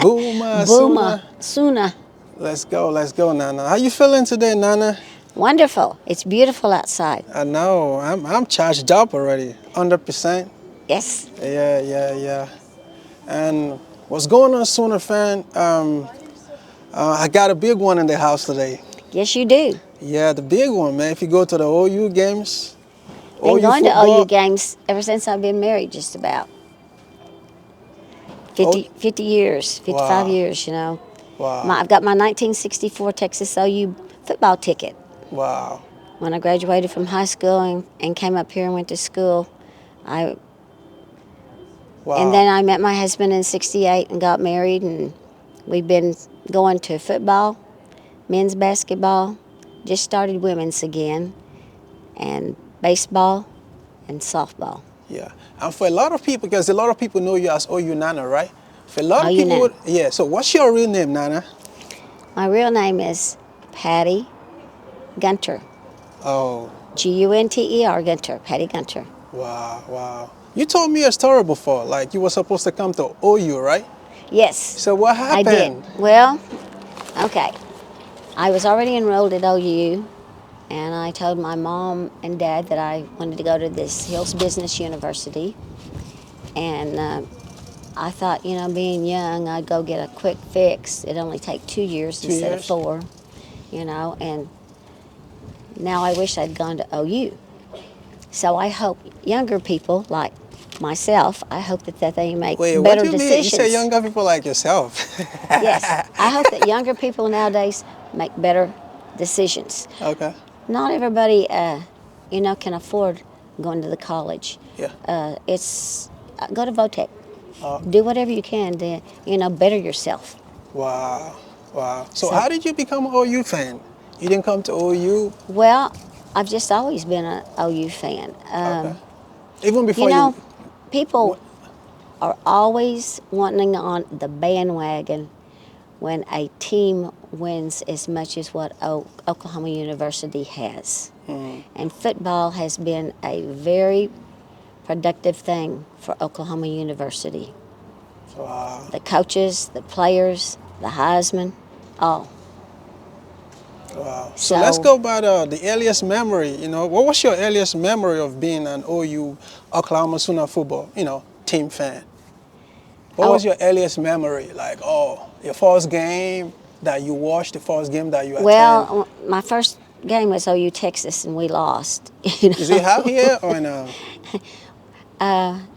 Buma, Buma, Suna. Suna. Let's go, Nana. How you feeling today, Nana? Wonderful. It's beautiful outside. I know, I'm charged up already, 100%. Yes. Yeah. And what's going on, Sooner fan? I got a big one in the house today. Yes, you do. Yeah, the big one, man. If you go to the OU games, Been OU going to OU football, games ever since I've been married, just about oh, 50 years, 55 wow, years, you know. wow, I've got my 1964 Texas OU football ticket. wow, When I graduated from high school and came up here and went to school, I and then wow. I met my husband in 68 and got married, and we've been going to football, men's basketball, just started women's again, and baseball and softball. Yeah, and for a lot of people, because a lot of people know you as OU Nana, right? For a lot of OU people, Nana. yeah. So what's your real name, Nana? My real name is Patty Gunter. Oh, Gunter, Gunter, Patty Gunter. wow. You told me a story before, like you were supposed to come to OU, right? Yes, So what I did. happened? Well, okay. I was already enrolled at OU, and I told my mom and dad that I wanted to go to this Hills Business University. And I thought, you know, being young, I'd go get a quick fix. It'd only take 2 years Two instead of years? 4, you know. And now I wish I'd gone to OU. So I hope younger people like myself, I hope that they make Wait, what better do you mean? You decisions. say younger people like yourself? Yes, I hope that younger people nowadays make better decisions. Okay. Not everybody, you know, can afford going to the college. Yeah. It's go to Votech. Uh, Do whatever you can to, you know, better yourself. wow. So So, how did you become an OU fan? You didn't come to OU? well, I've just always been an OU fan. Okay. Even You before know, you. people What? are always wanting on the bandwagon when a team wins as much as what Oklahoma University has. And football has been a very productive thing for Oklahoma University. Wow. The coaches, the players, the Heisman, all. Wow. So let's So, go by the earliest memory. You know, what was your earliest memory of being an OU Oklahoma Sooner football, team fan? What was oh, your earliest memory? Like, oh, your first game that you watched, the first game that you attend. well, my first game was OU Texas, and we lost. You Is it out know, here or no?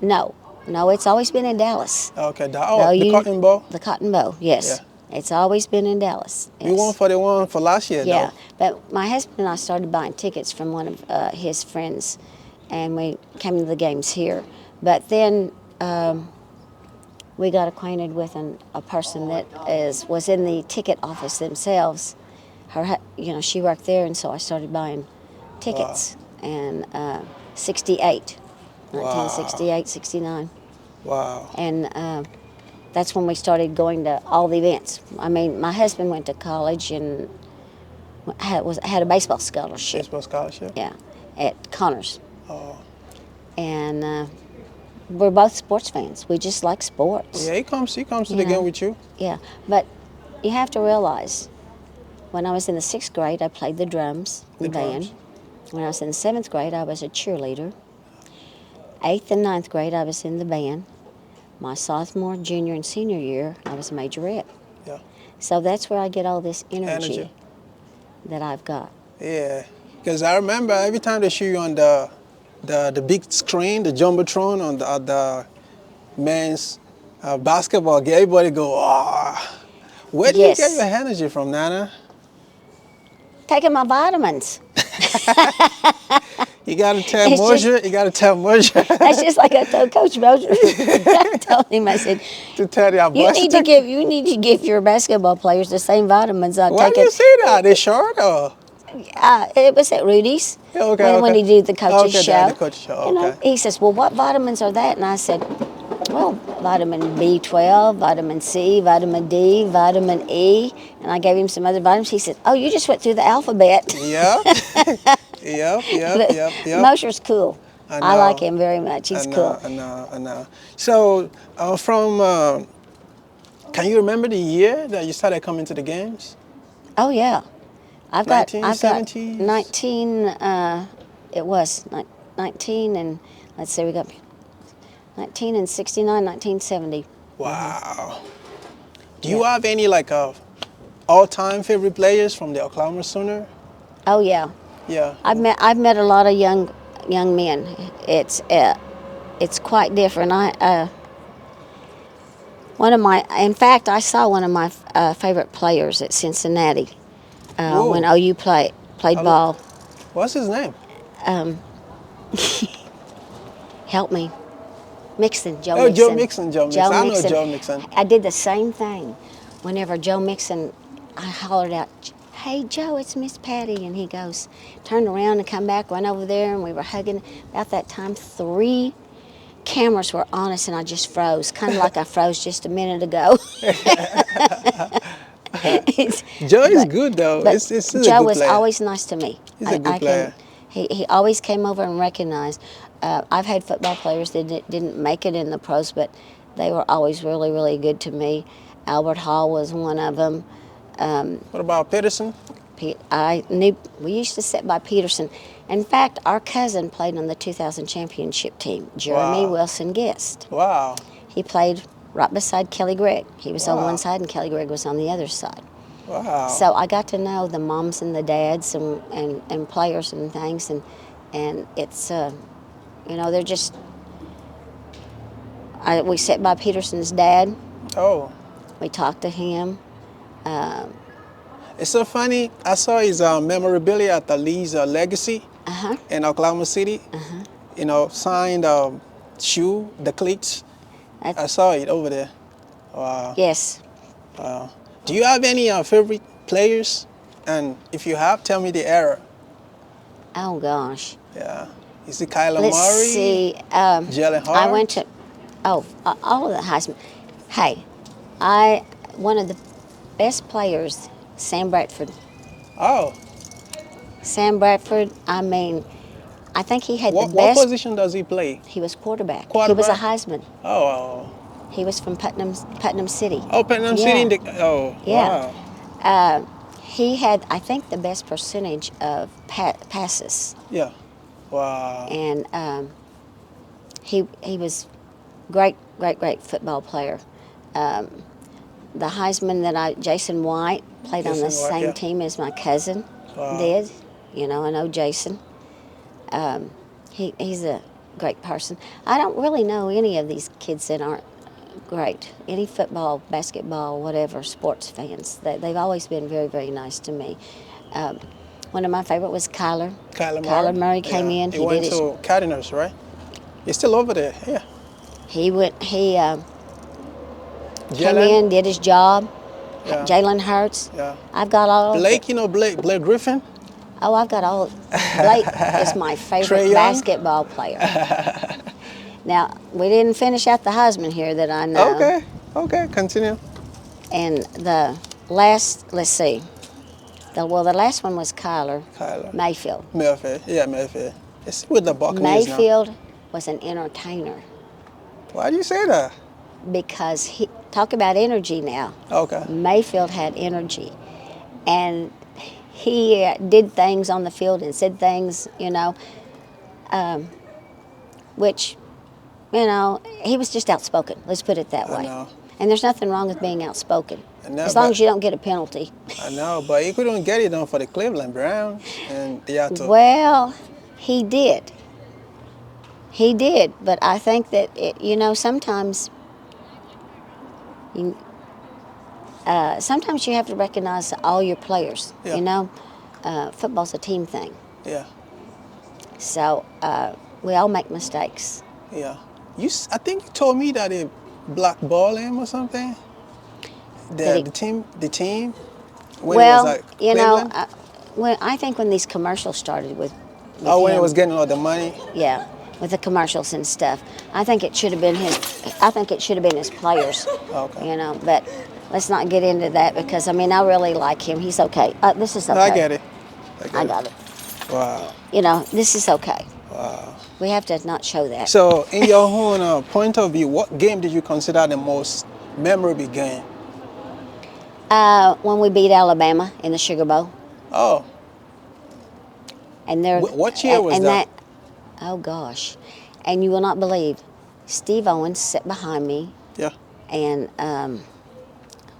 no, no, it's always been in Dallas. Okay, The the OU, Cotton Bowl. the Cotton Bowl, Yeah. yes, it's always been in Dallas. We won Yes. for the one for last year, Yeah, though. but my husband and I started buying tickets from one of his friends, and we came to the games here. But then we got acquainted with a person that was in the ticket office themselves. She worked there, and so I started buying tickets. And 68, Wow. 1968, 69. Wow. And that's when we started going to all the events. I mean, my husband went to college and had a baseball scholarship. Baseball scholarship. Yeah, at Connors. Oh. And we're both sports fans. We just like sports. Yeah, he comes to You the know. game with you. Yeah, but you have to realize, when I was in the 6th grade, I played the drums in The the band. drums. When I was in the 7th grade, I was a cheerleader. 8th and 9th grade, I was in the band. My sophomore, junior, and senior year, I was a majorette. Yeah. So that's where I get all this energy, Energy. that I've got. Yeah. Because I remember every time they show you on the big screen, the jumbotron on the men's basketball game, everybody go, oh. Where do you get Yes. your energy from, Nana? Taking my vitamins. You gotta tell It's just- Mosher. You gotta tell Mosher That's just like I told Coach Moser. I told him, I said, to tell their you boys need to to give your basketball players the same vitamins I Why take do you it. say that? They short or? It was at Rudy's Okay, when okay. he did the coach's Okay, show. the coach's show, You know, okay. he says, well, what vitamins are that? And I said, well, vitamin B12, vitamin C, vitamin D, vitamin E, and I gave him some other vitamins. He said, oh, you just went through the alphabet. Yep. Yep. Mosher's cool. I I like know. him very much. He's cool. I know. So from Can you remember the year that you started coming to the games? Oh yeah, I've got 1970s? 19. It was 19 and let's see, we got 19 and 69, 1970. Wow. Do you have any like all-time favorite players from the Oklahoma Sooner? Oh yeah, Yeah. I've met a lot of young men. It's quite different. In fact, I saw one of my favorite players at Cincinnati Whoa. when OU played Hello? ball. What's his name? Help me, Mixon, Joe Oh, Mixon. Joe Mixon. Joe Mixon. I know Mixon. Joe Mixon. I did the same thing. Whenever Joe Mixon, I hollered out, "Hey Joe, it's Miss Patty," and he goes, turned around and come back, went over there, and we were hugging. About that time, 3 cameras were on us, and I just froze, kind of like I froze just a minute ago. Joe is But- good though. But It's a Joe good was player. always nice to me. He's a good player. He always came over and recognized. I've had football players that didn't make it in the pros, but they were always really, really good to me. Albert Hall was one of them. What about Peterson? We used to sit by Peterson. In fact, our cousin played on the 2000 championship team, Jeremy Wow. Wilson Guest. Wow. He played right beside Kelly Gregg. He was on Wow. one side and Kelly Gregg was on the other side. Wow. So I got to know the moms and the dads and players and things, and it's they're just. We sat by Peterson's dad. Oh. We talked to him. It's so funny. I saw his memorabilia at the Lee's Legacy in Oklahoma City. Signed shoe, the cleats. I saw it over there. Wow. Yes. Wow. Do you have any favorite players? And if you have, tell me the era. Oh gosh. Yeah. Is it Kyler Let's Murray? see. Jalen I Hart? went to. All of the Heisman. Hey, one of the best players, Sam Bradford. Oh. Sam Bradford. I mean, I think he had What the best. position does he play? He was quarterback. He Quarterback? was a Heisman. Oh. He was from Putnam City. Oh, Putnam City. Oh. Yeah. Wow. He had, I think, the best percentage of passes, Yeah. Wow. and he was great football player. The Heisman Jason White played on the Jason White, same yeah. team as my cousin Wow. did. I know Jason. He's a great person. I don't really know any of these kids that aren't great. Any football, basketball, whatever, sports fans. They've always been very, very nice to me. One of my favorite was Kyler. Kyler Murray came Yeah. in. He went to Cardinals, right? He's still over there. Yeah. He came Jalen? in, did his job. Yeah. Jalen Hurts. Yeah. I've got all. Blake, Blake Griffin? Oh, I've got all. Blake is my Trae favorite Young? basketball player. Now, we didn't finish out the Heisman here that I know. Okay, continue. And the last, let's see. The last one was Kyler Mayfield. Mayfield. Yeah, Mayfield. It's with the Buccaneers now. Mayfield was an entertainer Why do you say that? because talk about energy now. Okay. Mayfield had energy, and he did things on the field and said things, which, he was just outspoken. Let's put it that I way. know. And there's nothing wrong with being outspoken, I know, as long but- as you don't get a penalty. I know, but he couldn't get it done for the Cleveland Browns, and they had to. Well, he did. He did, but I think that sometimes. Sometimes you have to recognize all your players. Yeah. Football's a team thing, Yeah, so we all make mistakes. yeah. I think you told me that they blackballed him or something. Did he- The team. When it was like Cleveland? I think when these commercials started with Oh, when he him, was getting all the money. yeah, with the commercials and stuff, I think it should have been his. I think it should have been his players. Okay. But let's not get into that because I really like him. He's okay. This is okay. No, I get it. I got it. Wow. This is okay. Wow. We have to not show that. So, in your own point of view, what game did you consider the most memorable game When we beat Alabama in the Sugar Bowl, Oh, and they're what year was and that? oh gosh, and you will not believe, Steve Owens sat behind me, Yeah. and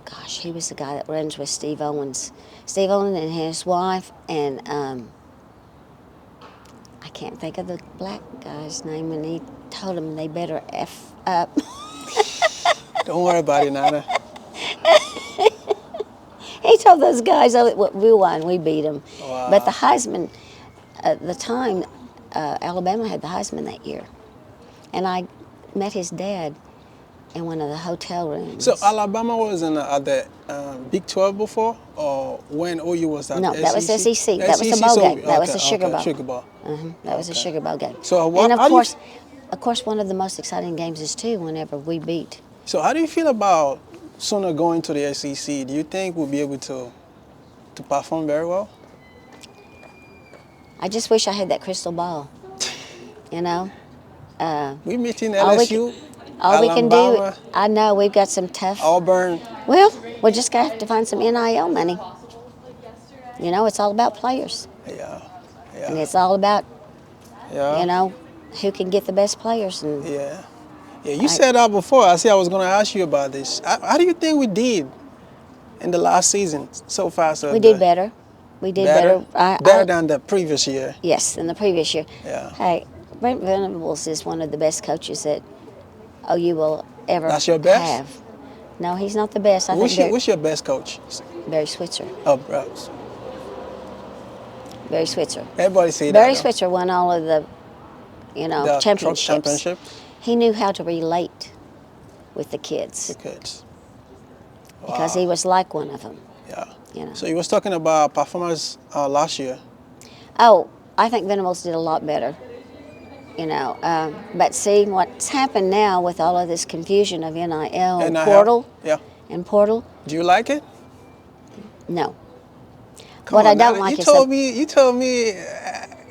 gosh, he was the guy that runs with Steve Owens. Steve Owens and his wife, and I can't think of the black guy's name, and he told them they better F up. Don't worry about it, Nana. He told those guys, "Oh, we won, we beat them." Wow. But the Heisman, at the time, Alabama had the Heisman that year, and I met his dad in one of the hotel rooms. So Alabama was in the Big 12 before, or when OU was at No, the that was SEC. That was the SEC, bowl so- game. That was okay, the Sugar okay, Bowl. Sugar Bowl. That was a Okay. Sugar Bowl game. So what- and how do you of course, one of the most exciting games is too whenever we beat. So how do you feel about Sooner going to the SEC? Do you think we'll be able to perform very well? I just wish I had that crystal ball. You know, We meeting all we LSU, all we can do. Alabama, I know we've got some tough. Auburn. Well, we're just gonna have to find some NIL money. You know, it's all about players, Yeah, and yeah, it's all about yeah. you know who can get the best players. And Yeah. Yeah, you said that before. I said I was going to ask you about this. How do you think we did in the last season so far? So we did better. We did better. Better than the previous year. Yes, in the previous year. Yeah. Hey, Brent Venables is one of the best coaches that OU will ever That's your best? have. No, he's not the best. I think What's your best coach? Barry Switzer. Oh, bro. Barry Switzer. Everybody say that. Barry though. Switzer won all of the, The championships. championship. He knew how to relate with the kids Good. because he was like one of them. Yeah. You know. So you was talking about performance last year. Oh, I think Venables did a lot better. But see what's happened now with all of this confusion of NIL and NIL. portal Yeah. and portal. Do you like it? No. Come What on, I don't Nana. like you is told me. You told me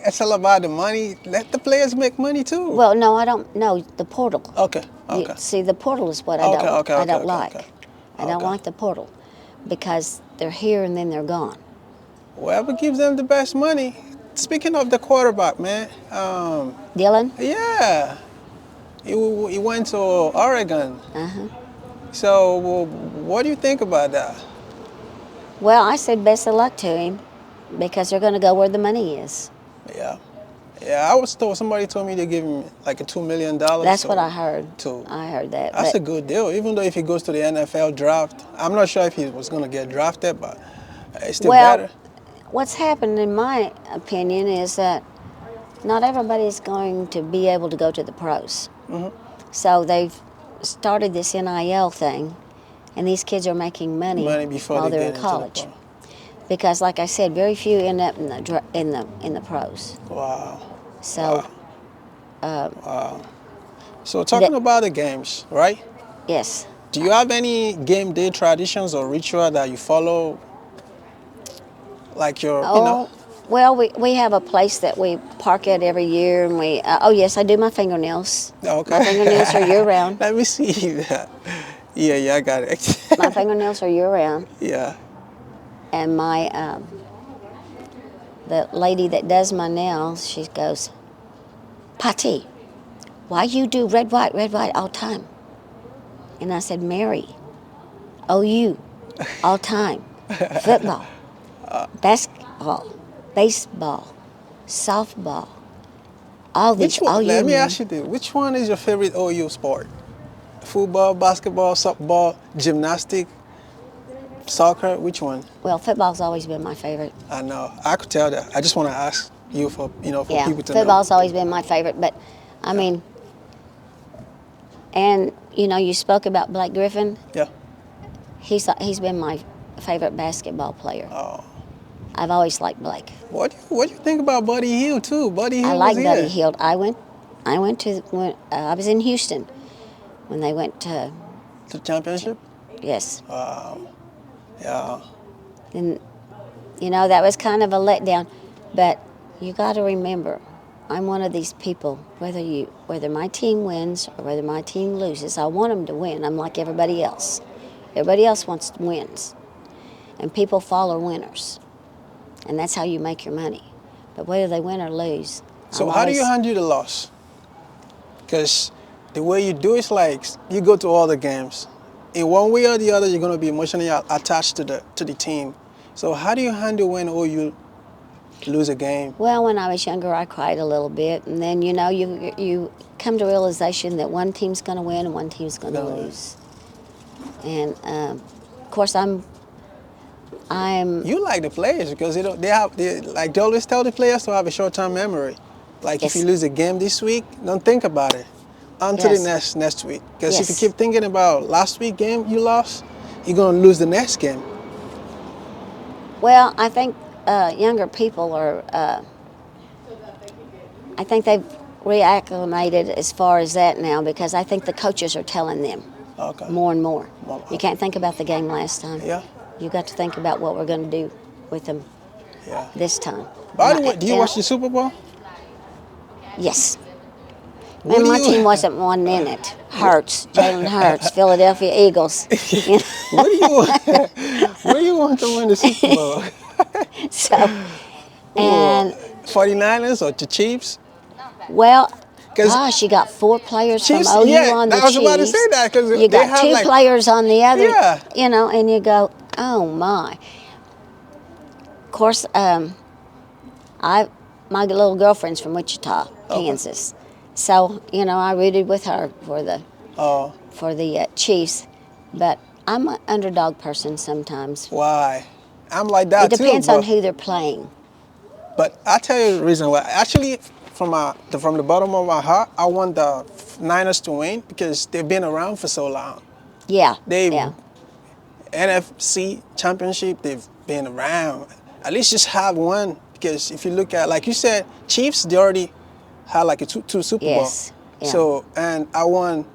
it's all about the money. Let the players make money too. Well, no, I don't know the portal. Okay. You- Okay. see, the portal is what I Okay, don't. okay, I okay, don't okay, like. okay. I don't Okay. like the portal because they're here and then they're gone. Whoever gives them the best money. Speaking of the quarterback, man. Dylan. Yeah. He went to Oregon. So what do you think about that? Well, I said best of luck to him because they're going to go where the money is. Yeah. Yeah, I was told, somebody told me they give him like a $2 million. That's what I heard. to- I heard that. That's but a good deal, even though if he goes to the NFL draft. I'm not sure if he was going to get drafted, but it's still well, better. what's happened, in my opinion, is that not everybody's going to be able to go to the pros. So they've started this NIL thing, and these kids are making money Before while they they're get in into the college. pro. Because, like I said, very few end up in the pros. Wow. So So talking about the games, right? yes, Do you have any game day traditions or ritual that you follow? Like your, well, we have a place that we park at every year, and we. Oh yes, I do my fingernails. Okay. My fingernails are year round. Let me see that. Yeah, I got it. My fingernails are year round, Yeah. and my the lady that does my nails, she goes, Patty, why you do red, white all time? And I said, Mary, OU, all time, football, basketball, baseball, softball, all these, Which one? all Let year. me ask you this. Which one is your favorite OU sport? Football, basketball, softball, gymnastic, soccer? Which one? Well, football's always been my favorite. I know. I could tell that. I just want to ask you for Yeah, people to know. football's always been my favorite. But I mean, and you spoke about Blake Griffin. Yeah. He's been my favorite basketball player. Oh. I've always liked Blake. What do you think about Buddy Hield too? Buddy Hield I like was Buddy here. Hield. I was in Houston when they went to The championship? yes, Yeah. and that was kind of a letdown. But you got to remember, I'm one of these people. Whether my team wins or whether my team loses, I want them to win. I'm like everybody else. Everybody else wins. and people follow winners, and that's how you make your money. But whether they win or lose, So how do you handle the loss? Because the way you do it's like you go to all the games. In one way or the other, you're going to be emotionally attached to the team. So how do you handle when you lose a game? Well, when I was younger, I cried a little bit, and then you come to realization that one team's going to win and one team's going to Gonna win. lose. And of course, I'm You like the players because they always tell the players to have a short-term memory. Like if Yes. you lose a game this week, don't think about it until Yes. the next week. Because if you Yes. keep thinking about last week game you lost, you're gonna lose the next game. Well, I think younger people are. I think they've reacclimated as far as that now because I think the coaches are telling them Okay. more and more. More. You can't think about the game last time. Yeah. You got to think about what we're going to do with them Yeah. this time. By the way, do you And- watch the Super Bowl? Yes. What And do my you- team wasn't one in it. Hurts, Jalen Hurts, Philadelphia Eagles. You know, What do you want? What do you want to win the Super Bowl? so, and 49ers or the Chiefs? well, 'Cause gosh, you got 4 players Chiefs, from OU yeah, on the I was about to Chiefs. say that 'cause you they got have, 2 like- players on the other. Yeah. You know, and you go, oh my. Of course, my little girlfriend's from Wichita, Kansas, so I rooted with her Oh, for the Chiefs, but I'm an underdog person sometimes. why? I'm like that It depends too. on but- who they're playing. But I'll tell you the reason why. Actually, from the bottom of my heart, I want the Niners to win because they've been around for so long. Yeah, They- yeah. NFC Championship, they've been around. At least just have one because if you look at, like you said, Chiefs, they already had like a two Super Bowl. Yes, yeah. So, and I want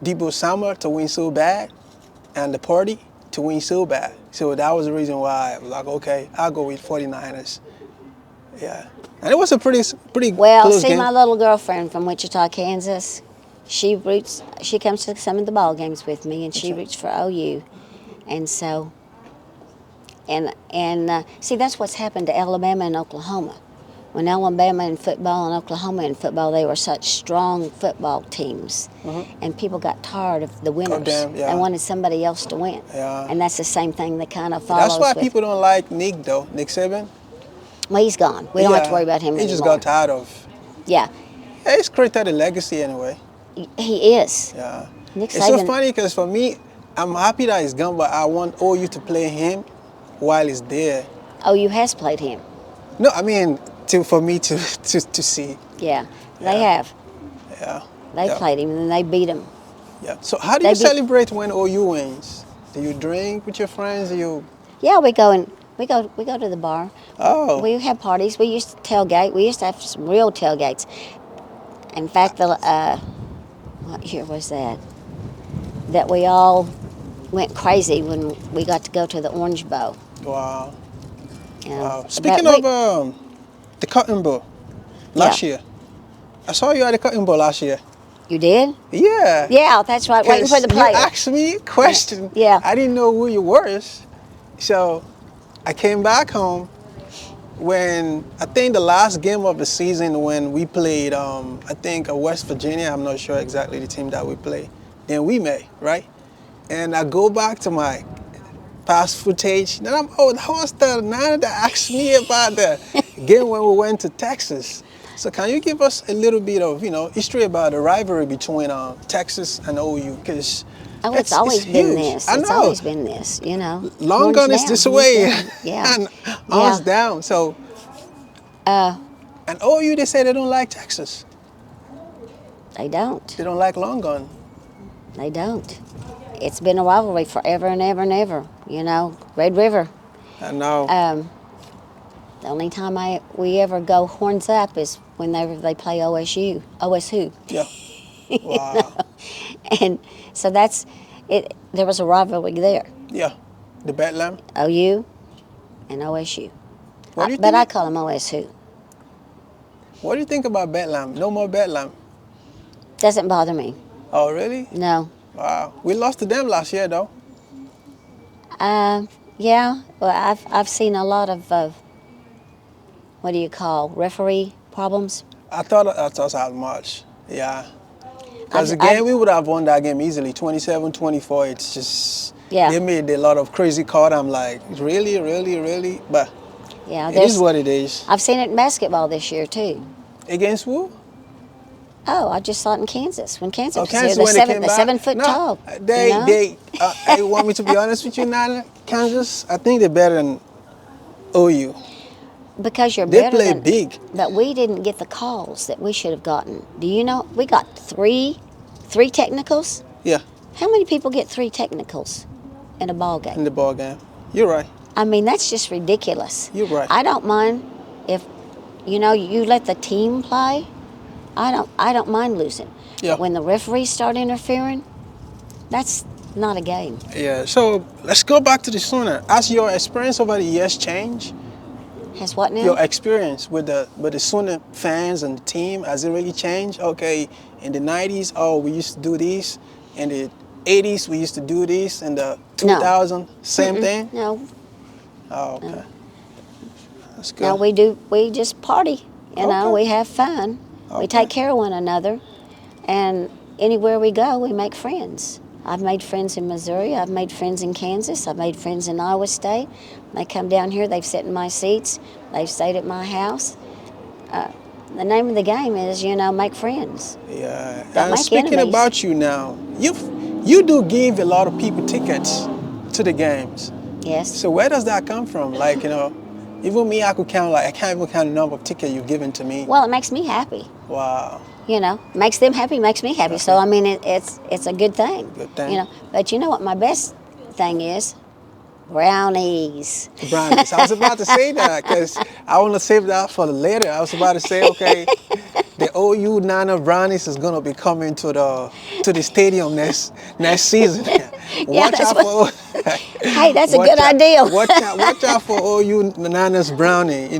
Debo Samuel to win so bad and the party to win so bad. So that was the reason why I was like, okay, I'll go with 49ers. Yeah. And it was a pretty Well, close see, game. my little girlfriend from Wichita, Kansas, she comes to some of the ball games with me, and she Okay. roots for OU, and so, and see, that's what's happened to Alabama and Oklahoma. When Alabama in football and Oklahoma in football, they were such strong football teams, and people got tired of the winners them, yeah. and wanted somebody else to win. Yeah. And that's the same thing that kind of follows. That's why with, people don't like Nick though, Nick Saban. Well, he's gone. We don't have to worry about him He just anymore. got tired of. Yeah, Yeah, he's created a legacy anyway. he is. Yeah. Nick It's so Saban- funny because for me, I'm happy that he's gone, but I want OU to play him while he's there. OU has played him. No, I mean for me to see. Yeah, they Yeah. have. Yeah. They yeah. played him and they beat him. Yeah. So how do They you beat- celebrate when OU wins? Do you drink with your friends? Do you? Yeah, we go to the bar. Oh. We have parties. We used to tailgate. We used to have some real tailgates. In fact, what year was that? That we all went crazy when we got to go to the Orange Bowl. Wow. You know. Wow. But Speaking we- of the Cotton Bowl last Yeah. year, I saw you at the Cotton Bowl last year. you did? Yeah. Yeah, that's right. Waiting for the 'Cause player. You asked me a question. Yeah. I didn't know who you were. So I came back home when I think the last game of the season when we played, I think West Virginia. I'm not sure exactly the team that we played. Then we met, right? And I go back to my past footage. Then that was the Niner that asked me about the game when we went to Texas. So can you give us a little bit of history about the rivalry between Texas and OU? Because Oh, it's always been huge. this. I It's know. always been this, Long Horns gun is down, this horns way, down. Yeah. and arms Yeah. down. So Uh, and OU they say they don't like Texas. they don't. They don't like long gun. They don't. It's been a rivalry forever and ever and ever. Red River. I know. The only time we ever go horns up is whenever they play OSU. Yeah. Wow. And so that's it. There was a rivalry there, Yeah. The Bedlam. OU and OSU. What do you But think? I call them OSU. What do you think about Bedlam? No more Bedlam. Doesn't bother me. Oh really? No. Wow. We lost to them last year though. Yeah, well, I've seen a lot of what do you call referee problems. I thought as much. Yeah. Because I've again, we would have won that game easily, 27-24. It's just yeah, they made a lot of crazy call. I'm like, really, really, really. But yeah. it is There's what it is. I've seen it in basketball this year too. Against who? Oh, I just saw it in Kansas when Kansas Oh, was here. Kansas when they came The back. 7 foot No, tall. You they know? they. I want me to be honest with you, Nana. Kansas, I think they're better than OU. Because you're They better play than. big. But we didn't get the calls that we should have gotten. Do you know we got three technicals? Yeah, How many people get 3 technicals in a ball in game? the ball game. You're right. I mean, that's just ridiculous. You're right. I don't mind if you let the team play. I don't mind losing. Yeah. But when the referees start interfering, that's not a game. Yeah. So let's go back to the Sooner. As your experience over the years change, Has what now? your experience with the Sooner fans and the team, has it really changed? Okay, in the 90s, oh, we used to do this. In the 80s, we used to do this. In the 2000, same thing? No, Oh, okay. That's good. no, we just party. You know, Okay. we have fun. We Okay. take care of one another, and anywhere we go, we make friends. I've made friends in Missouri. I've made friends in Kansas. I've made friends in Iowa State. They come down here. They've sat in my seats. They've stayed at my house. The name of the game is, make friends. Yeah. Don't And make speaking enemies. about you now, you do give a lot of people tickets to the games. Yes. So where does that come from? Like, even me, I can't even count the number of tickets you've given to me. Well, it makes me happy. Wow. Makes them happy, makes me happy. So I mean, it's a good thing. Good thing. But you know what my best thing is? Brownies. Brownies. I was about to say that because I want to save that for later. I was about to say, okay, the OU Nana Brownies is gonna be coming to the stadium next season. Watch that's out for. Hey, that's a watch good out- idea. Watch out for OU Nana's brownie. You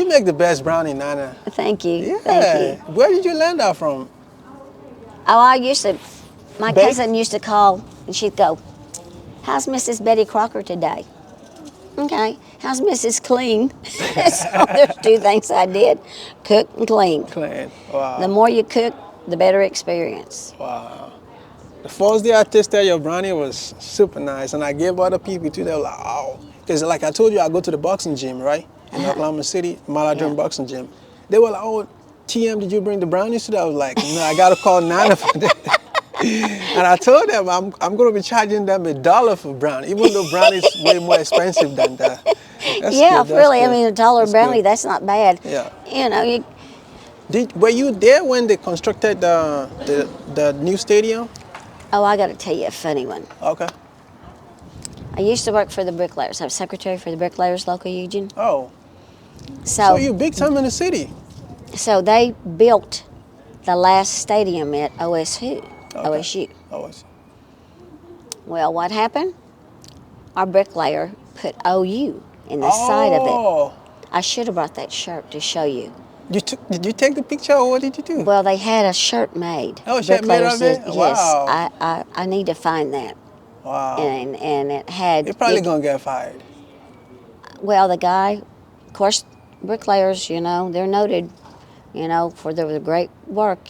make the best brownie, Nana. Thank you. Yeah. Thank you. Where did you learn that from? Oh, my Bake? cousin used to call and she'd go, "How's Mrs. Betty Crocker today?" Okay. "How's Mrs. Clean?" So there's 2 things I did: cook and clean. Clean. Wow. The more you cook, the better experience. Wow. The first day I tasted your brownie was super nice, and I gave other people too. They were like, "Oh," because like I told you, I go to the boxing gym, right, in Oklahoma City, Maladron Yeah. Boxing Gym. They were like, "Oh, TM, did you bring the brownies today?" I was like, "No, I gotta call Nana for that." And I told them I'm gonna be charging them $1 for brownie, even though brownie is way more expensive than that. That's Yeah, good, that's really. good. I mean, a dollar That's brownie, good. that's not bad. Yeah. Were you there when they constructed the new stadium? Oh, I got to tell you a funny one. Okay. I used to work for the Bricklayers. I was secretary for the Bricklayers, local Eugene. Oh, so So, you big time in the city. so they built the last stadium at OSU. OSU. Oh, I see. Well, what happened? Our bricklayer put OU in the side of it. Oh, I should have brought that shirt to show you. did you take the picture or what did you do? Well, they had a shirt made. Oh, a shirt made Bricklayers of it? did- Wow. Yes, I need to find that. Wow. And it had. You're probably gonna get fired. Well, the guy, of course, bricklayers, they're noted, for their great work,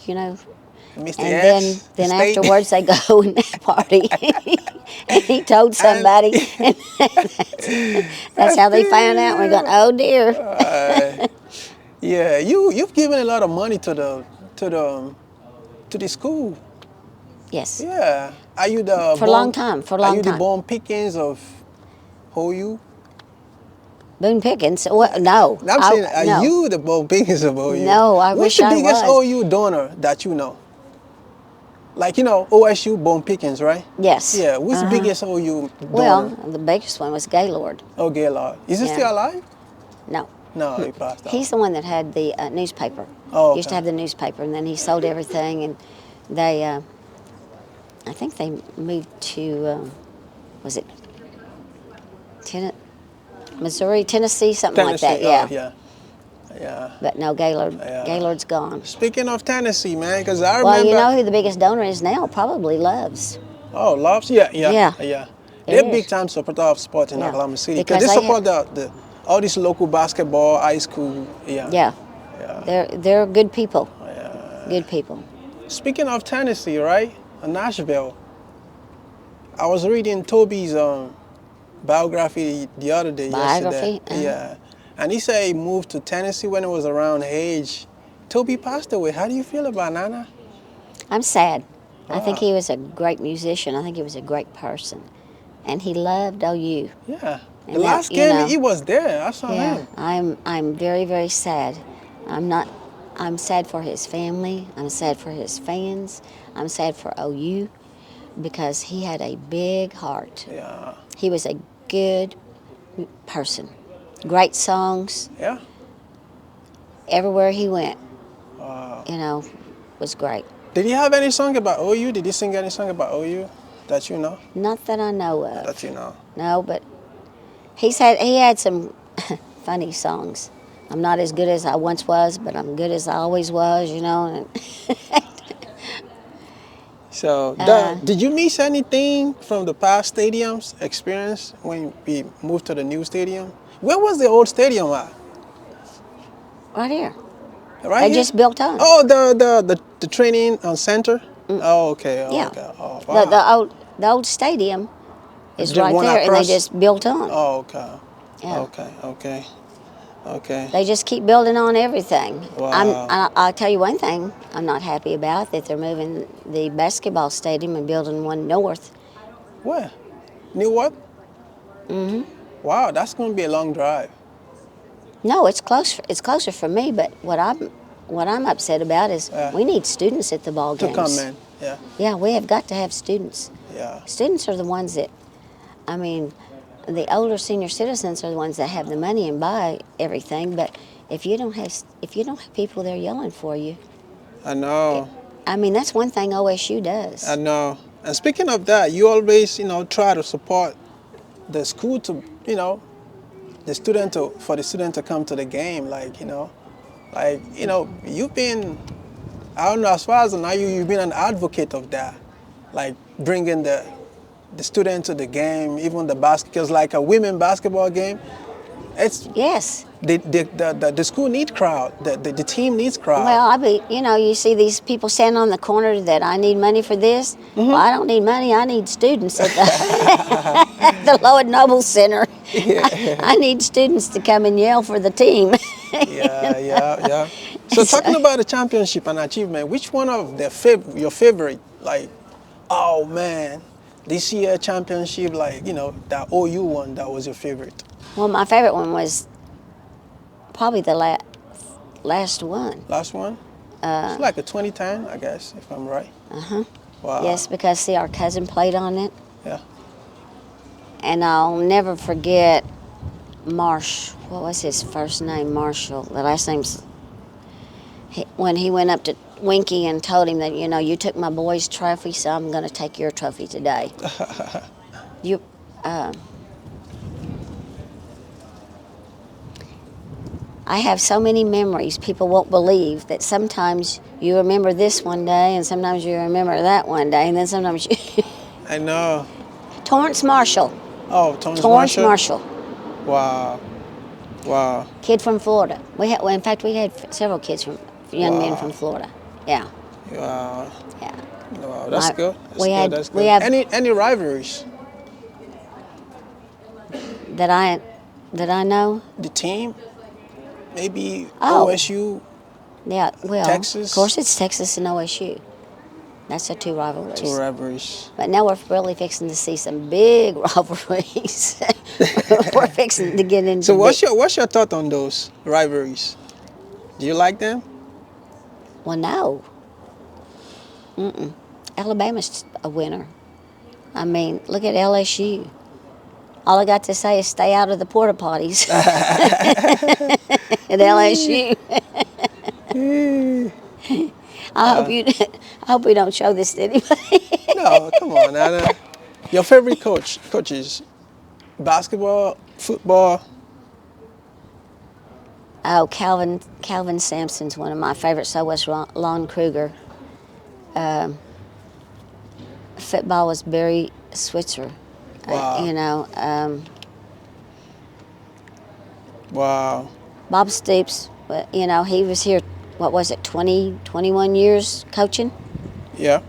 Mr. And S, then state. afterwards they go in that party, and he told somebody. That's how they found out. We got, oh dear. Yeah, you've given a lot of money to the school. Yes, Yeah. Are you the For a long time, for a Are long you the time. Born Pickens of OU? Boone Pickens. Well, no, I'm saying, are no. you the Born Pickens of OU? No, I What's wish the I biggest was. OU donor that you know? Like OSU Born Pickens, right? Yes. Yeah. What's the Uh-huh. biggest OU donor? Well, the biggest one was Gaylord. Oh, Gaylord. Is he Yeah. still alive? No, No, he passed out. he's the one that had the newspaper. Oh, He used to okay. have the newspaper, and then he sold everything, and they, I think they moved to, was it Missouri, Tennessee, something like that. Tennessee. Yeah. Oh, yeah. But no, Gaylord. Yeah. Gaylord's gone. Speaking of Tennessee, man, because I remember. Well, you know who the biggest donor is now? Probably Love's. Oh, Loves? Yeah. Yeah. They're is. big time supporter of sports in Yeah. Oklahoma City Because because they they support the all these local basketball, high school. Yeah. Yeah, Yeah. they're good people. Good people. Speaking of Tennessee, right? Nashville. I was reading Toby's biography the other day, yesterday. Biography. Yeah. And he said he moved to Tennessee when he was around age. Toby passed away. How do you feel about Nana? I'm sad. I think Ah. he was a great musician. I think he was a great person, and he loved OU. Yeah. The And that, last you game know, he was there. I saw Yeah, him. I'm very very sad. I'm not. I'm sad for his family. I'm sad for his fans. I'm sad for OU because he had a big heart. Yeah. He was a good person. Great songs Yeah. everywhere he went. Wow. You know, was great. Did he have any song about OU? Did he sing any song about OU that you know? Not that I know of. That you know. No, but he had some funny songs. I'm not as good as I once was, but I'm good as I always was, you know. And So, did you miss anything from the past stadiums experience when we moved to the new stadium? Where was the old stadium at? right here, Right they here? just built on. Oh, the training center. Oh, okay. Oh, Yeah. okay. Oh, wow. The old stadium is The right one there, and they across? just built on. Oh, okay. Yeah. Okay. They just keep building on everything. Wow. I'll tell you one thing I'm not happy about, that they're moving the basketball stadium and building one north. Where? New what? Hmm. Wow, that's going to be a long drive. No, it's close. It's closer for me, but what I'm upset about is Yeah. we need students at the ball To games. come in. Yeah. Yeah, we have got to have students. Yeah. Students are the ones that, I mean, the older senior citizens are the ones that have the money and buy everything. But if you don't have people there yelling for you, I know. I mean, that's one thing OSU does. I know. And speaking of that, you always, try to support the school to, for the student to come to the game. You've been, I don't know, as far as I know, you've been an advocate of that. Like bringing the student to the game, even the basket, because like a women basketball game, it's Yes. the school needs crowd, the team needs crowd. Well, you see these people standing on the corner that I need money for this. Mm-hmm. Well, I don't need money. I need students at the, at the Lowell Noble Center. I need students to come and yell for the team. Yeah. So talking about the championship and achievement, which one of your favorite, like, oh man, this year championship, like, that OU one, that was your favorite? Well, my favorite one was probably the last one. Last one? It's like a 2010, I guess, if I'm right. Uh-huh. Wow. Yes, because see, our cousin played on it. Yeah. And I'll never forget what was his first name? Marshall. The last name's, when he went up to Winky and told him that, you took my boy's trophy, so I'm going to take your trophy today. I have so many memories. People won't believe that sometimes you remember this one day and sometimes you remember that one day, and then sometimes you... I know. Torrance Marshall. Oh, Torrance Marshall. Wow. Kid from Florida. In fact, we had several kids young men from Florida. Yeah. Wow. Yeah. Wow, that's good. That's good. We have Any rivalries? that I know. The team? Maybe Oh. OSU? Yeah. Well, Texas? of course, it's Texas and OSU. That's the two rivalries. Two rivalries. But now we're really fixing to see some big rivalries. We're fixing to get into. So what's your thought on those rivalries? Do you like them? Well, no. Alabama's a winner. I mean, look at LSU. All I got to say is stay out of the porta potties at LSU. I hope we don't show this to anybody. No, come on, Anna. Your favorite coaches? Basketball, football? Oh, Calvin Sampson's one of my favorites. So was Lon Kruger. Football was Barry Switzer. Wow. You know, Wow. Bob Stoops, you know, he was here, what was it, 20, 21 years coaching? Yeah.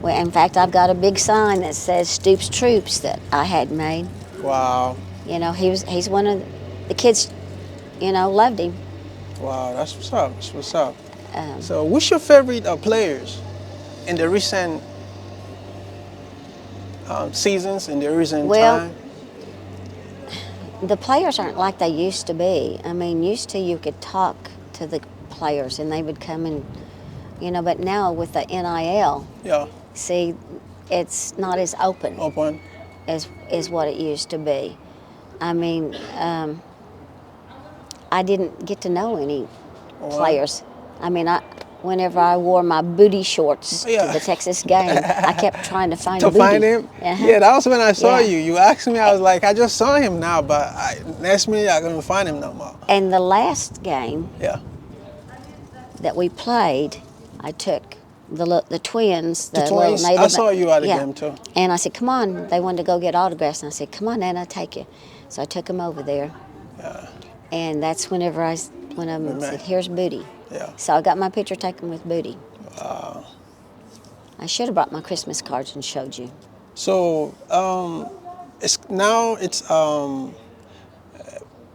Well, in fact, I've got a big sign that says Stoops Troops that I had made. Wow. You know, he's one of the kids, you know, loved him. Wow. That's what's up. That's what's up. Um, So, what's your favorite players in the recent seasons, in the recent Well, time? the players aren't like they used to be. I mean, used to you could talk to the players and they would come and, you know, but now with the NIL, Yeah. see, it's not as open Open. as what it used to be. I mean, I didn't get to know any Wow. players. I mean, whenever I wore my booty shorts Yeah. to the Texas game, I kept trying to find To Booty. find him? Uh-huh. Yeah, that was when I saw Yeah. you. You asked me, I was like, I just saw him now, but next minute I couldn't find him no more. And the last game Yeah. that we played, I took the twins, the, The little twins, native. I saw you at the yeah. game too. And I said, "Come on!" They wanted to go get autographs, and I said, "Come on, Nana, I'll take you." So I took them over there, Yeah. and that's whenever one of them Right. said, "Here's Booty." Yeah. So I got my picture taken with Booty. Wow. I should have brought my Christmas cards and showed you. So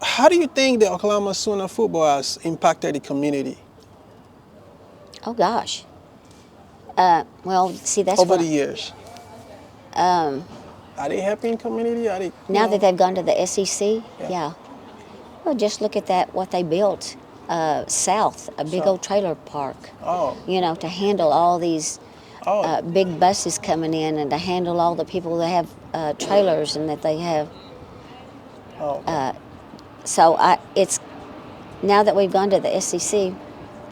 how do you think the Oklahoma Sooner football has impacted the community Oh gosh. Well, see, that's over what the years? Are they helping community? Are they now that they've gone to the SEC. Yeah. Yeah. Well, just look at that, what they built south, a big So- old trailer park. Oh. You know, to handle all these Oh. big buses coming in and to handle all the people that have trailers and that they have. Oh. So it's now that we've gone to the SEC,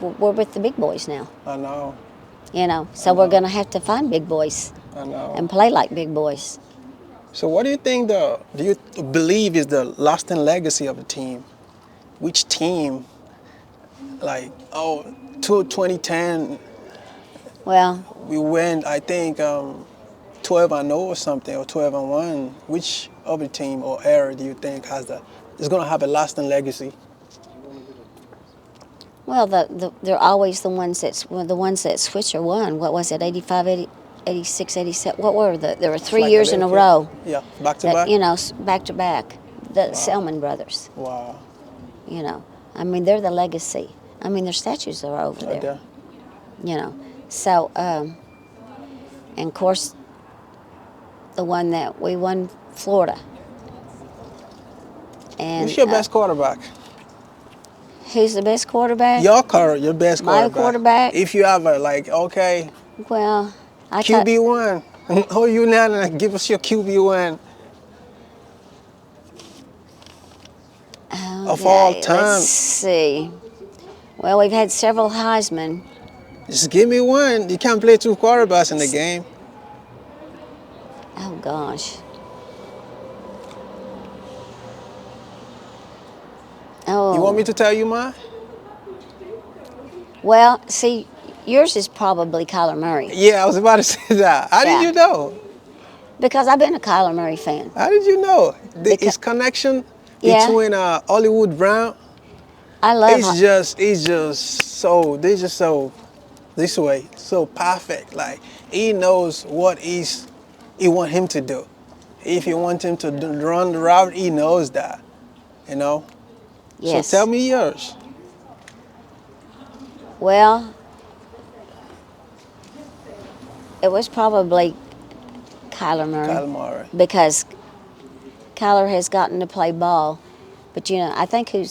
we're with the big boys now. I know. You know, so we're going to have to find big boys I know. and play like big boys. So what do you think do you believe is the lasting legacy of the team? Which team, like, 2010, Well, we went, I think, 12-0 or something, or 12-1. Which other team or era do you think is going to have a lasting legacy? well, they're always the ones that Switzer won. What was it, 85, 86, 87? What were there were three Like years in a row. Yeah, back to That, back? you know, back to back. The Selman brothers, Wow. you know. I mean, they're the legacy. I mean, their statues are over Right there, there. you know. So, and of course, the one that we won, Florida. And Who's your best quarterback? who's the best quarterback? Your best My quarterback. quarterback? If you have okay, Well, I thought, QB1. Oh, you now give us your QB1 of all okay, time. let's see. Well, we've had several Heisman. Just give me one. You can't play two quarterbacks in the game. Oh gosh. Oh. You want me to tell you mine? Well, see, yours is probably Kyler Murray Yeah, I was about to say that. How Yeah. did you know? because I've been a Kyler Murray fan. How did you know? Because- His connection Yeah. between Hollywood Brown, I love. it's just so this way, so perfect. Like he knows what he want him to do. If you want him to run the route, he knows that. You know. Yes. So tell me yours. Well, it was probably Kyler Murray Kyle Murray. because Kyler has gotten to play ball, but you know, I think we've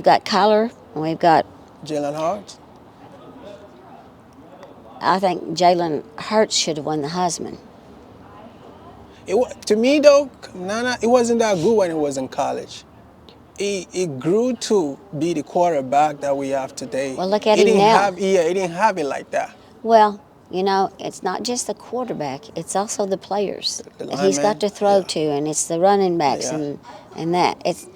got Kyler and we've got. Jalen Hurts. I think Jalen Hurts should have won the Heisman. To me though, Nana, it wasn't that good when it was in college. It grew to be the quarterback that we have today. Well, look at He him didn't now. he didn't have it like that. Well, you know, it's not just the quarterback; it's also the players The that he's linemen, got to throw yeah. to, and it's the running backs Yeah. and that. It's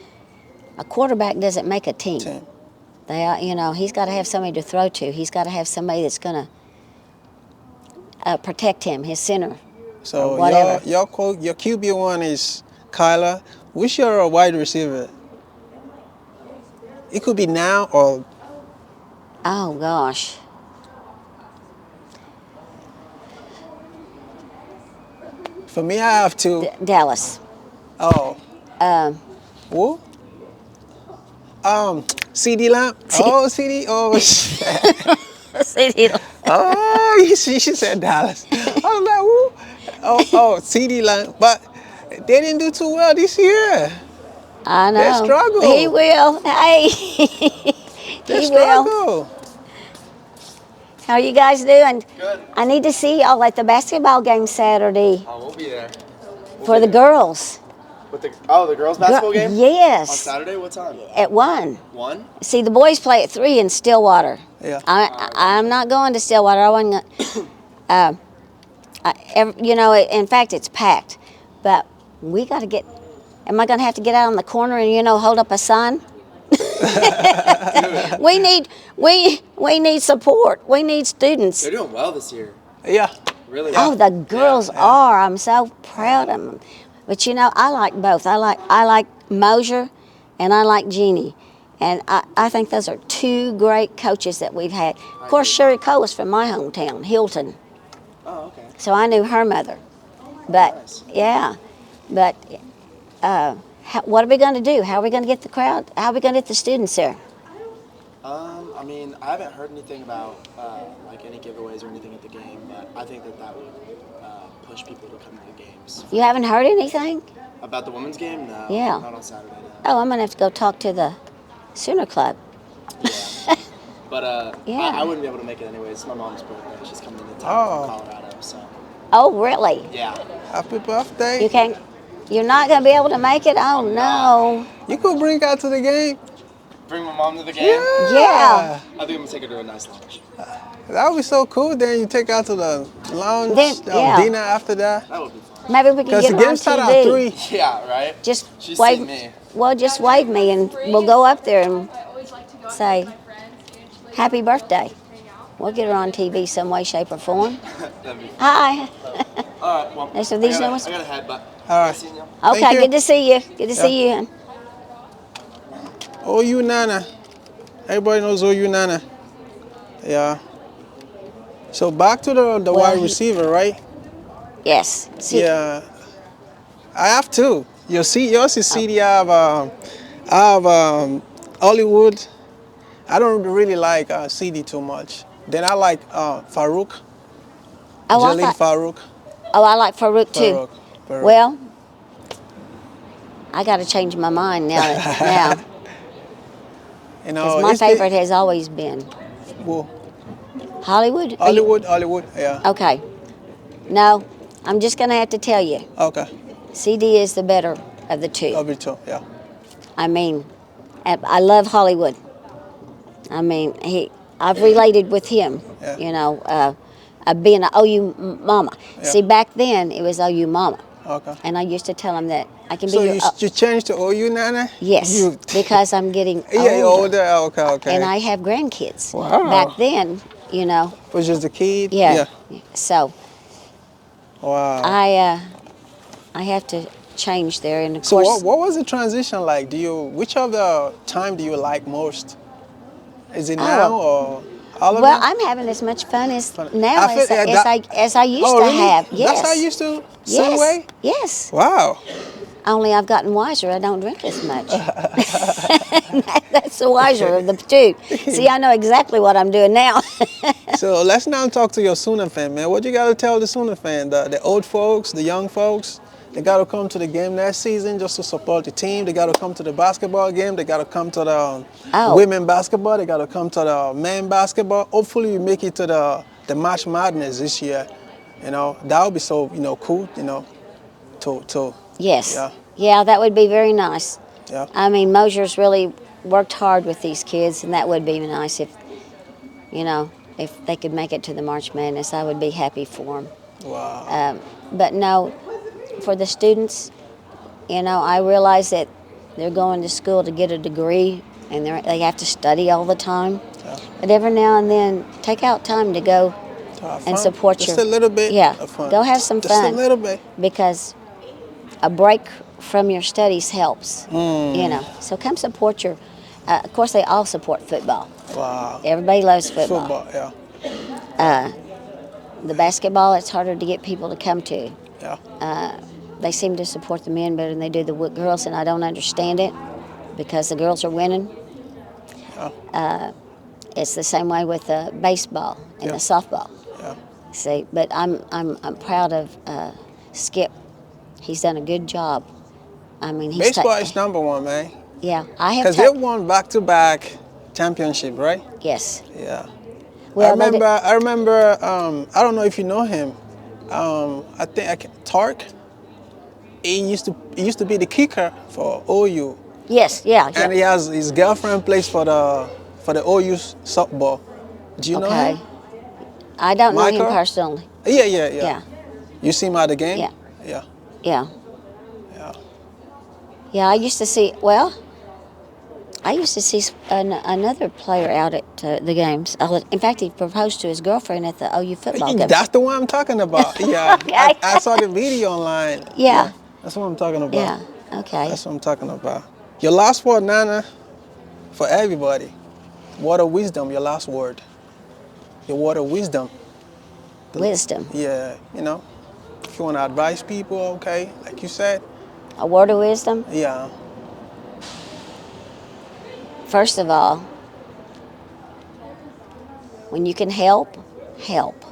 a quarterback doesn't make a team. Team. They are, you know, he's got to have somebody to throw to. He's got to have somebody that's going to protect him, his center. So whatever. your QB1 is Kyler. Who's your wide receiver? It could be now or Oh gosh. for me. I have two. Dallas. Oh, Um, who? CD Lamp. Oh, CD. Oh, shit. Oh, she said Dallas. I was like, who? CD Lamp. But they didn't do too well this year. I They know. struggle. He will. Hey. They He will. struggle. How are you guys doing? Good. I need to see y'all at the basketball game Saturday Oh, we'll be there. for the girls. With the girls basketball game? On Yes. Saturday? What time? At 1. 1? See, the boys play at 3 in Stillwater. Yeah. I'm not going to Stillwater. I wasn't. In fact, it's packed. But we got to get. Am I going to have to get out on the corner and hold up a sign? we need support. We need students. They're doing well this year. Yeah. Really Oh, well. the girls are. I'm so proud of them. But I like both. I like Mosier, and I like Jeannie. And I think those are two great coaches that we've had. Of course, Sherry Cole was from my hometown, Hilton. Oh, okay. So I knew her mother. But, Nice. yeah. But what are we going to do? How are we going to get the crowd? How are we going to get the students there? I mean, I haven't heard anything about like any giveaways or anything at the game, but I think that would push people to come to the games. You haven't heard anything? About the women's game? No. Yeah. Not on Saturday. No. Oh, I'm going to have to go talk to the Sooner Club. Yeah. But Yeah. I wouldn't be able to make it anyways. It's my mom's birthday. She's coming into Oh. town from Colorado, so Oh, really? yeah. Happy birthday. You can't. You're not going to be able to make it? Oh, no. You could bring her to the game. Bring my mom to the game. Yeah. I think I'm gonna take her to a nice lunch. That would be so cool. Then you take her to the lounge, Then, yeah. dinner after that. That would be fun. Maybe we can Because get the her on game started TV. at 3. Yeah, right? Just She's wave seen me. Well, just wave me, and we'll go up there and say, "Happy birthday." We'll get her on TV some way, shape, or form. That'd be fun. Hi. All right, well, So these I new gotta, ones? I gotta head, but All right. nice seeing you. Okay, Thank you. good to see you. Good to see you. OU Nana. Everybody knows OU Nana. Yeah. So back to the wide receiver, right? Yes. See, Yeah. I have two. Yours is CD. I have Hollywood. I don't really like CD too much. Then I like Farouk. Oh, Jaleel Farouk. I like Farouk too. Farouk. Well, I got to change my mind now. Now, You know, because my it's the- favorite has always been Well, Hollywood. Are you- Hollywood. Yeah. Okay. No, I'm just going to have to tell you, Okay. CD is the better of the two. Of it too. Yeah. I mean, I love Hollywood. I mean, I've related with him, Yeah. being an OU mama. Yeah. See, back then it was OU mama. Okay. And I used to tell him that I can be So your... you changed to OU Nana? yes, You- because I'm getting older. Yeah, you're older. Okay. And I have grandkids. Wow. Back then, was just a kid. yeah. So Wow. I have to change there. And of So course... what was the transition like? Which of the time do you like most? Is it now or all of Well, it? I'm having as much fun as Fun. now I feel- as I used Oh, to really? have. Yes. That's how you used to Yes. same way? Yes. Wow. Only I've gotten wiser. I don't drink as much. That's the wiser of the two. See, I know exactly what I'm doing now. So let's now talk to your Sooner fan, man. What you got to tell the Sooner fan, the old folks, the young folks? They got to come to the game next season just to support the team. They got to come to the basketball game. They got to come to the women basketball. They got to come to the men basketball. Hopefully we make it to the March Madness this year. That would be so, cool, to Yes. Yeah. Yeah, that would be very nice. Yeah. I mean, Mosier's really worked hard with these kids, and that would be nice if they could make it to the March Madness. I would be happy for them. Wow. But no, for the students, I realize that they're going to school to get a degree, and they have to study all the time. Yeah. But every now and then, take out time to go have and fun. support Just your a little bit yeah. of fun. Go have some Just fun a little bit. because a break from your studies helps. Hmm. You know, so come support your. Of course, they all support football. Wow. Everybody loves football. Football, yeah. The basketball, it's harder to get people to come to. Yeah. They seem to support the men better than they do the girls, and I don't understand it because the girls are winning. Yeah. It's the same way with the baseball and Yeah. the softball. Yeah. See, but I'm proud of Skip. He's done a good job. I mean, Baseball is number one, man. yeah. I have Because they won back-to-back championship, right? yes. Yeah. Well, they did, I remember. I don't know if you know him. I think Tark. He used to be the kicker for OU, yes, yeah, and he yeah. has his girlfriend plays for the OU softball. Do you know Okay. him? I don't know him Michael? personally. Yeah, yeah, yeah. Yeah, You see him at the game? Yeah. Yeah. yeah, Yeah. yeah. I used to see. Well, I used to see another player out at the games. In fact, he proposed to his girlfriend at the OU football game. That's the one I'm talking about. Yeah. Okay. I saw the video online. Yeah. That's what I'm talking about. Yeah. Okay. That's what I'm talking about. Your last word, Nana, for everybody. Word of wisdom, your last word. Your word of wisdom. Wisdom. Yeah, if you want to advise people, okay, like you said. A word of wisdom. Yeah. First of all, when you can help, help.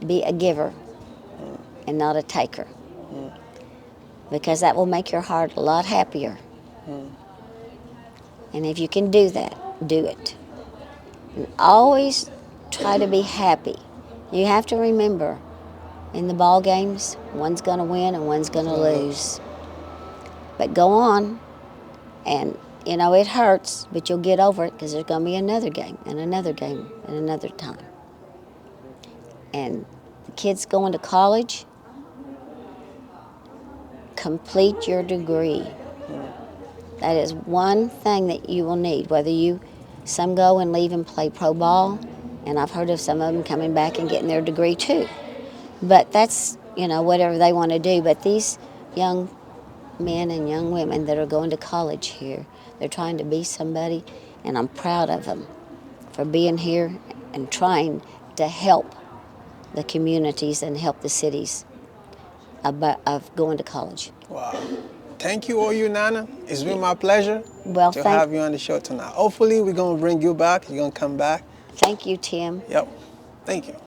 Be a giver and not a taker. Because that will make your heart a lot happier. And if you can do that, do it. And always try to be happy. You have to remember, in the ball games, one's going to win and one's going to lose. But go on, and it hurts, but you'll get over it because there's going to be another game and another game and another time. And the kids going to college, complete your degree. That is one thing that you will need, some go and leave and play pro ball, and I've heard of some of them coming back and getting their degree too. But that's, whatever they want to do. But these young men and young women that are going to college here, they're trying to be somebody, and I'm proud of them for being here and trying to help the communities and help the cities of going to college. Wow. Thank you, OU Nana. It's been my pleasure Well, to have you on the show tonight. Hopefully, we're going to bring you back. You're going to come back. Thank you, Tim. Yep. Thank you.